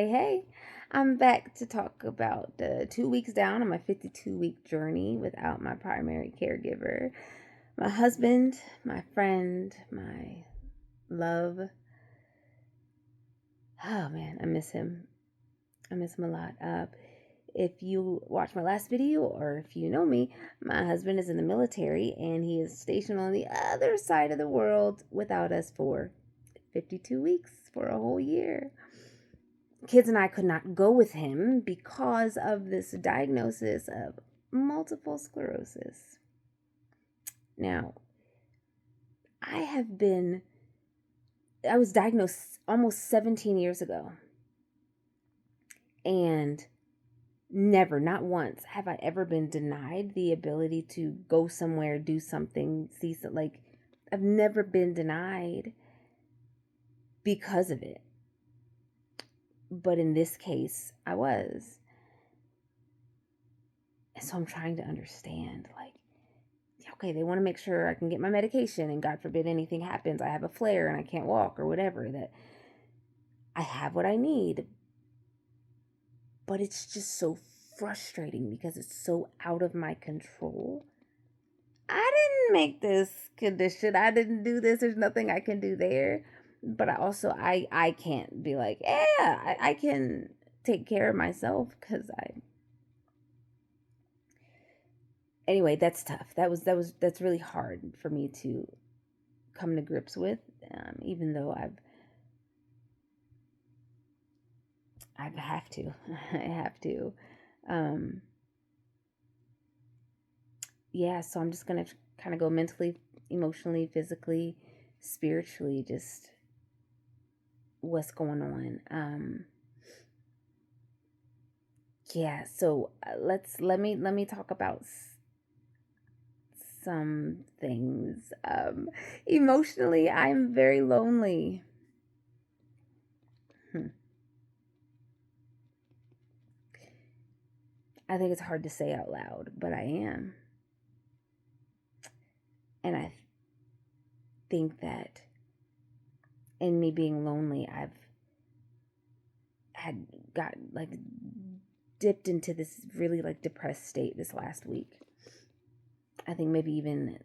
Hey, I'm back to talk about the 2 weeks down on my 52-week journey without my primary caregiver, my husband, my friend, my love. Oh man, I miss him. I miss him a lot. If you watch my last video or if you know me, my husband is in the military and he is stationed on the other side of the world without us for 52 weeks, for a whole year. Kids and I could not go with him because of this diagnosis of multiple sclerosis. Now, I was diagnosed almost 17 years ago, and never, not once, have I ever been denied the ability to go somewhere, do something, see something. Like, I've never been denied because of it. But in this case, I was. And so I'm trying to understand, like, okay, they want to make sure I can get my medication, and God forbid anything happens, I have a flare and I can't walk or whatever, that I have what I need. But it's just so frustrating because it's so out of my control. I didn't make this condition. I didn't do this. There's nothing I can do there. But I can't be like, yeah, I can take care of myself because anyway, that's tough. That's really hard for me to come to grips with, even though I have to. I have to. Um, yeah, so I'm just going to kind of go mentally, emotionally, physically, spiritually, just what's going on. Yeah, so let me talk about some things. Emotionally, I'm very lonely. I think it's hard to say out loud, but I am. And I think that in me being lonely, I've had got like dipped into this really like depressed state this last week. I think maybe even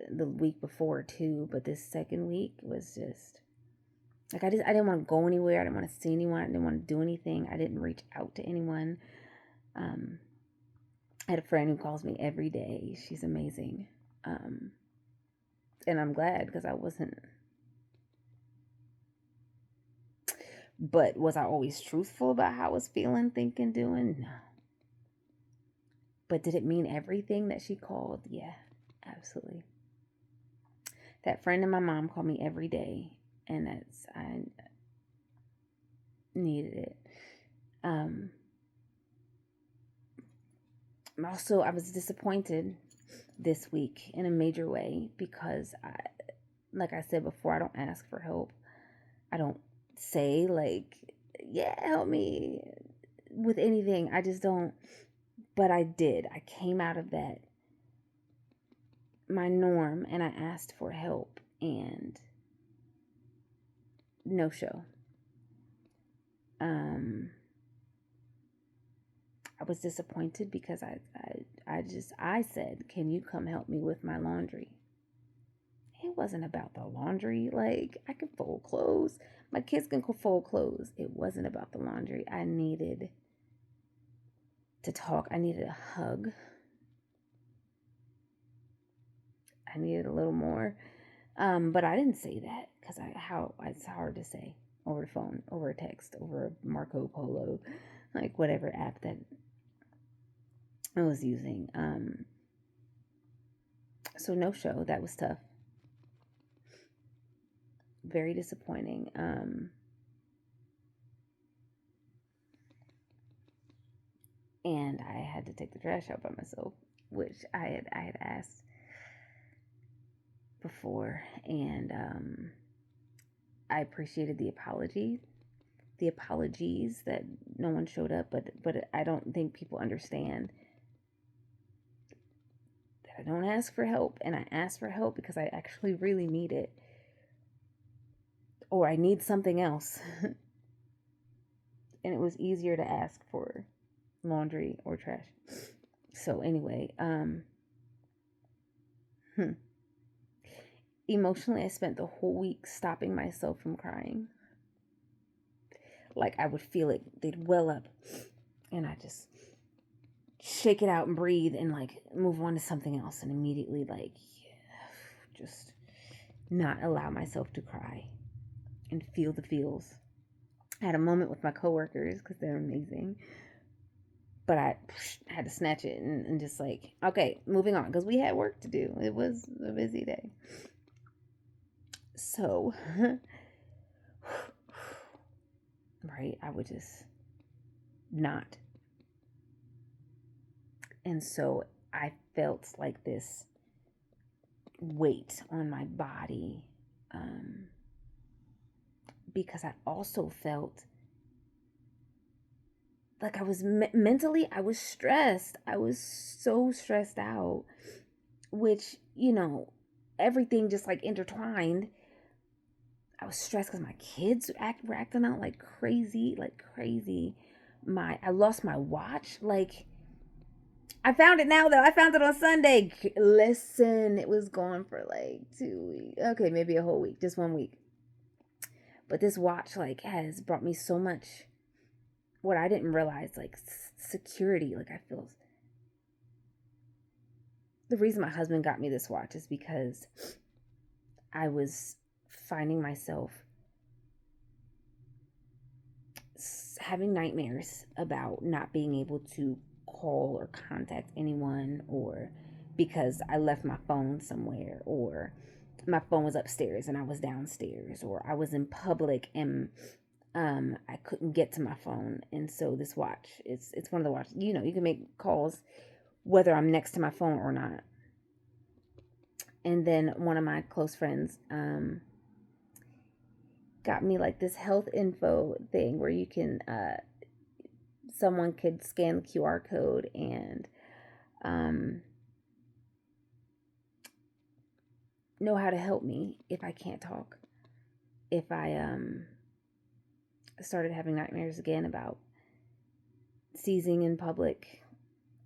the week before too, but this second week was just like I didn't want to go anywhere. I didn't want to see anyone. I didn't want to do anything. I didn't reach out to anyone. I had a friend who calls me every day. She's amazing. And I'm glad because I wasn't. But was I always truthful about how I was feeling, thinking, doing? No. But did it mean everything that she called? Yeah, absolutely. That friend and my mom called me every day, and I needed it. Also, I was disappointed this week in a major way because like I said before, I don't ask for help. I don't say like, yeah, help me with anything. I just don't. But I did. I came out of that, my norm, and I asked for help, and no show. I was disappointed because I said, can you come help me with my laundry? It wasn't about the laundry. Like, I can fold clothes. My kids can fold clothes. It wasn't about the laundry. I needed to talk. I needed a hug. I needed a little more. But I didn't say that because it's hard to say over the phone, over a text, over Marco Polo, like whatever app that I was using. So no show. That was tough. Very disappointing. And I had to take the trash out by myself, which I had asked before, and I appreciated the apologies that no one showed up, but I don't think people understand that I don't ask for help, and I ask for help because I actually really need it, or I need something else. and it was easier to ask for laundry or trash. So anyway, emotionally, I spent the whole week stopping myself from crying. Like I would feel it, they'd well up, and I just shake it out and breathe and like move on to something else, and immediately like just not allow myself to cry and feel the feels. I had a moment with my coworkers because they're amazing, but I had to snatch it and just like, okay, moving on, because we had work to do. It was a busy day. So, right, I would just not. And so I felt like this weight on my body, because I also felt like I was mentally, I was stressed. I was so stressed out, which, everything just like intertwined. I was stressed because my kids were acting out like crazy, I lost my watch. Like, I found it now though. I found it on Sunday. Listen, it was gone for like 2 weeks. Okay, maybe a whole week, just 1 week. But this watch like has brought me so much, what I didn't realize, like security. Like I feel, the reason my husband got me this watch is because I was finding myself having nightmares about not being able to call or contact anyone, or because I left my phone somewhere, or my phone was upstairs and I was downstairs, or I was in public and I couldn't get to my phone. And so this watch, it's one of the watches, you can make calls whether I'm next to my phone or not. And then one of my close friends got me like this health info thing where you can someone could scan the QR code and know how to help me if I can't talk, if I started having nightmares again about seizing in public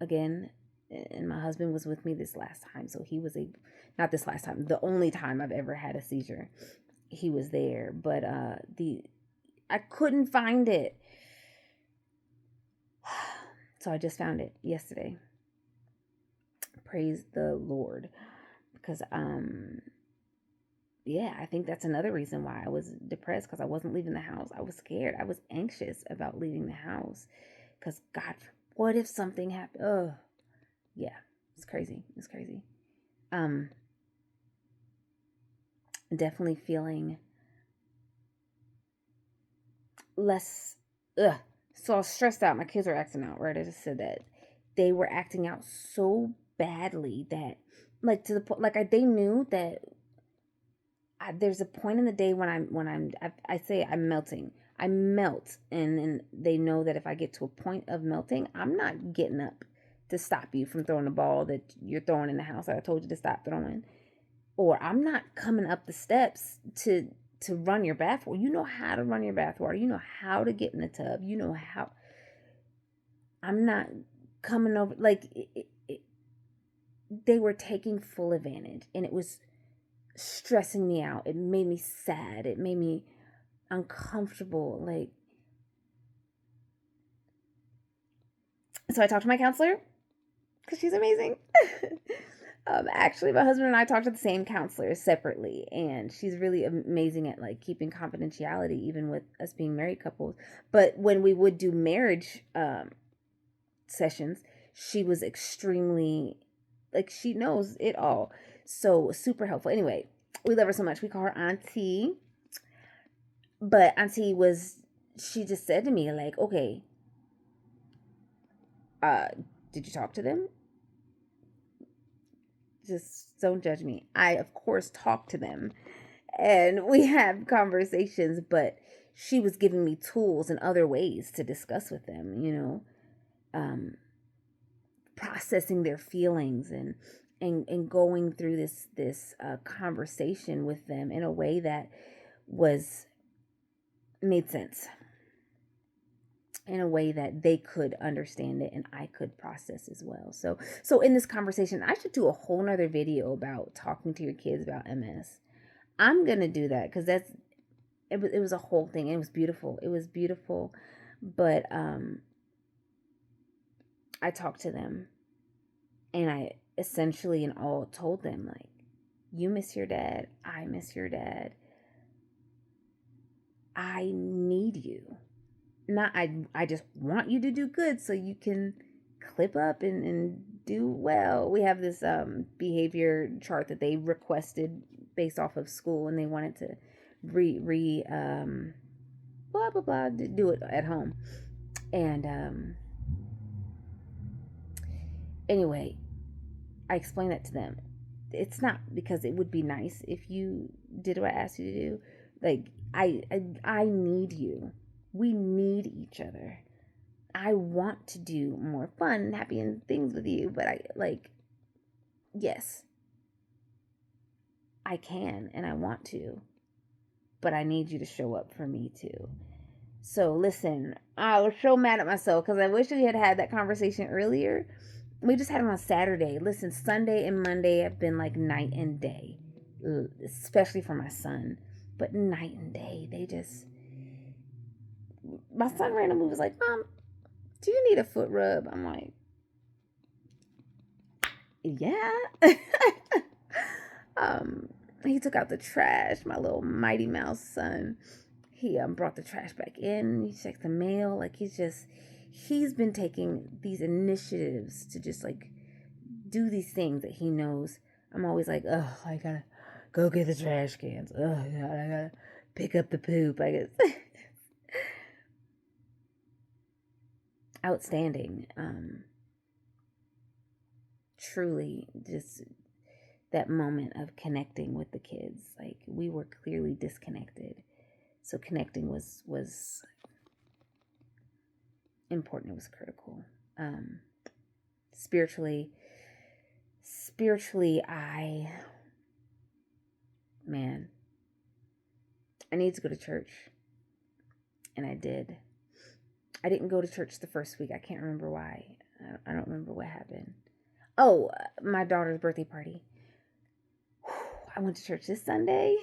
again. And my husband was with me this last time, so he was not this last time, the only time I've ever had a seizure, he was there. But I couldn't find it, so I just found it yesterday. Praise the Lord. Because yeah, I think that's another reason why I was depressed, because I wasn't leaving the house. I was scared. I was anxious about leaving the house, because God, what if something happened? Oh, yeah, it's crazy. It's crazy. Definitely feeling less, so I was stressed out. My kids were acting out, right? I just said that. They were acting out so badly that, like, to the point, like, they knew that there's a point in the day when I say I'm melting. I melt, and they know that if I get to a point of melting, I'm not getting up to stop you from throwing the ball that you're throwing in the house that I told you to stop throwing. Or I'm not coming up the steps to run your bath water. You know how to run your bath water. You know how to get in the tub. You know how. I'm not coming over. Like, they were taking full advantage, and it was stressing me out. It made me sad. It made me uncomfortable. Like, so I talked to my counselor, because she's amazing. Actually, my husband and I talked to the same counselor separately, and she's really amazing at like keeping confidentiality, even with us being married couples. But when we would do marriage sessions, she was extremely, like, she knows it all. So super helpful. Anyway, we love her so much. We call her Auntie. But Auntie she just said to me, like, okay, did you talk to them? Just don't judge me. I, of course, talk to them and we have conversations, but she was giving me tools and other ways to discuss with them, processing their feelings and going through this conversation with them in a way that made sense. in a way that they could understand it and I could process as well. So in this conversation, I should do a whole nother video about talking to your kids about MS. I'm gonna do that because it was a whole thing. It was beautiful. It was beautiful. But I talked to them and I essentially and all told them, like, you miss your dad. I miss your dad. I need you. Not I just want you to do good so you can clip up and do well. We have this behavior chart that they requested based off of school, and they wanted to blah blah blah do it at home. And anyway, I explained that to them. It's not because it would be nice if you did what I asked you to do. Like I need you. We need each other. I want to do more fun, happy, and things with you, but yes, I can and I want to, but I need you to show up for me too. So listen, I was so mad at myself because I wish we had had that conversation earlier. We just had it on Saturday. Listen, Sunday and Monday have been like night and day, especially for my son. But night and day, my son randomly was like, Mom, do you need a foot rub? I'm like, yeah. He took out the trash, my little Mighty Mouse son. He brought the trash back in. He checked the mail. Like, he's been taking these initiatives to just like do these things that he knows. I'm always like, oh, I gotta go get the trash cans. Oh, God, I gotta pick up the poop. I guess. Outstanding. Truly, just that moment of connecting with the kids. Like, we were clearly disconnected. So connecting was important. It was critical. Spiritually, I need to go to church. And I did. I didn't go to church the first week. I can't remember why. I don't remember what happened. Oh, my daughter's birthday party. I went to church this Sunday.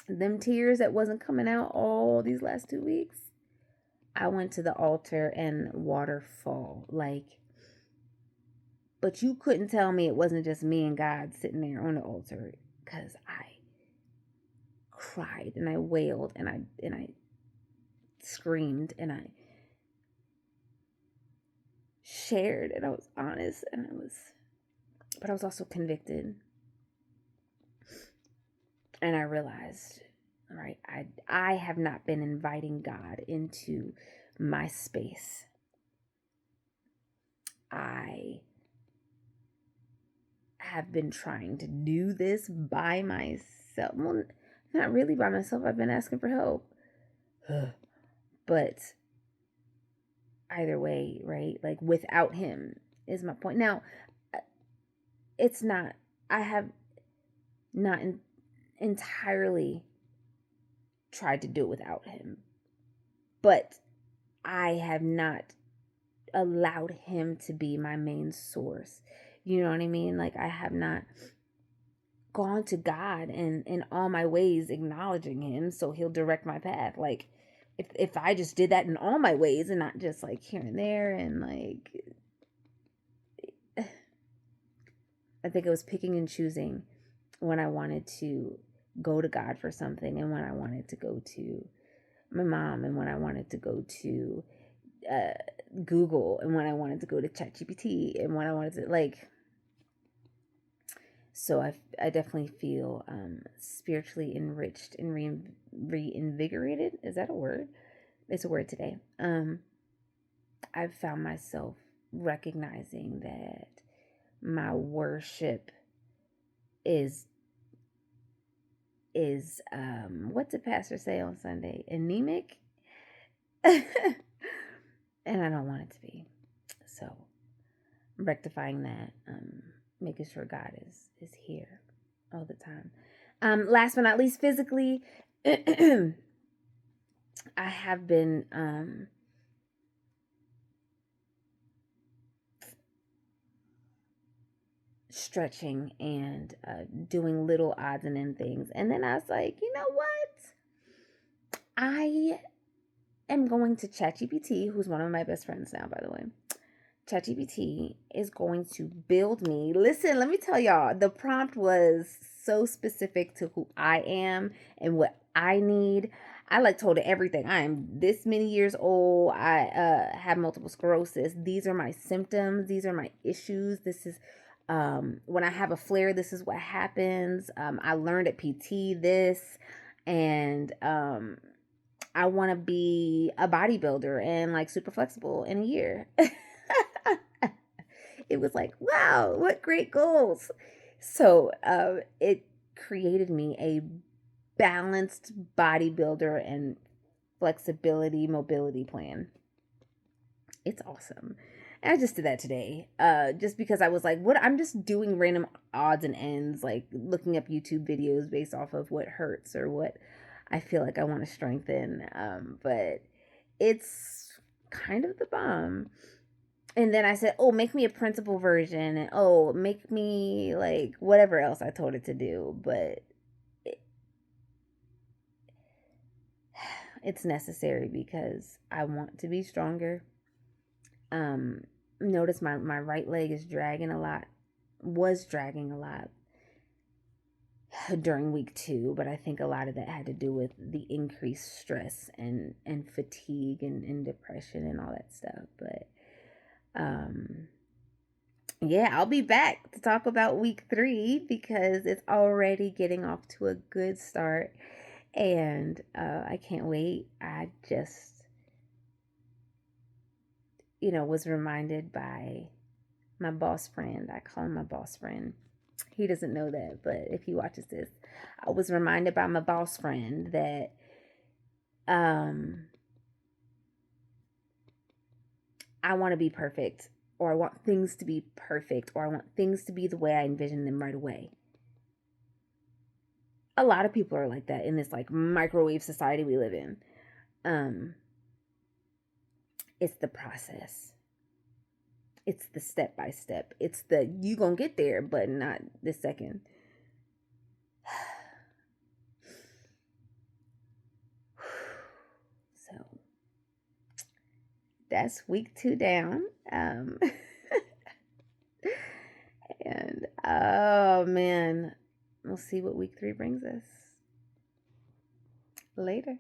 Them tears that wasn't coming out all these last 2 weeks. I went to the altar and waterfall. But you couldn't tell me it wasn't just me and God sitting there on the altar, because I cried and I wailed and I screamed and I shared and I was honest but I was also convicted. And I realized, right, I have not been inviting God into my space. I have been trying to do this by myself. Well, not really by myself. I've been asking for help. But either way, right? Like, without him is my point. Now, it's not, I have not entirely tried to do it without him, but I have not allowed him to be my main source. You know what I mean? Like, I have not gone to God and in all my ways acknowledging him so he'll direct my path. Like, if I just did that in all my ways and not just like here and there, and like, I think I was picking and choosing when I wanted to go to God for something, and when I wanted to go to my mom, and when I wanted to go to Google, and when I wanted to go to ChatGPT, and when I wanted to, like, so I definitely feel spiritually enriched and reinvigorated. Is that a word? It's a word today. I've found myself recognizing that my worship is what did pastor say on Sunday? Anemic? And I don't want it to be. So rectifying that, making sure God is here all the time. Last but not least, physically, I have been stretching and doing little odds and end things. And then I was like, you know what? I am going to ChatGPT, who's one of my best friends now, by the way. ChatGPT is going to build me. Listen, let me tell y'all, the prompt was so specific to who I am and what I need. I like told it everything. I am this many years old. I have multiple sclerosis. These are my symptoms. These are my issues. This is when I have a flare, this is what happens. I learned at PT this, and I want to be a bodybuilder and like super flexible in a year. It was like, wow, what great goals. So it created me a balanced bodybuilder and flexibility mobility plan. It's awesome. And I just did that today. Just because I was like, what? I'm just doing random odds and ends, like looking up YouTube videos based off of what hurts or what I feel like I want to strengthen. But it's kind of the bomb. And then I said, oh, make me a printable version. And oh, make me like whatever else I told it to do. But it's necessary because I want to be stronger. Um, Notice my right leg is dragging a lot, was dragging a lot during week 2, but I think a lot of that had to do with the increased stress and fatigue and depression and all that stuff. But yeah, I'll be back to talk about week 3 because it's already getting off to a good start, and I can't wait. I just was reminded by my boss friend. I call him my boss friend. He doesn't know that, but if he watches this, I was reminded by my boss friend that I want to be perfect, or I want things to be perfect, or I want things to be the way I envision them right away. A lot of people are like that in this like microwave society we live in. It's the process. It's the step by step. It's the you gonna get there, but not this second. So that's week 2 down. And oh man, we'll see what week 3 brings us. Later.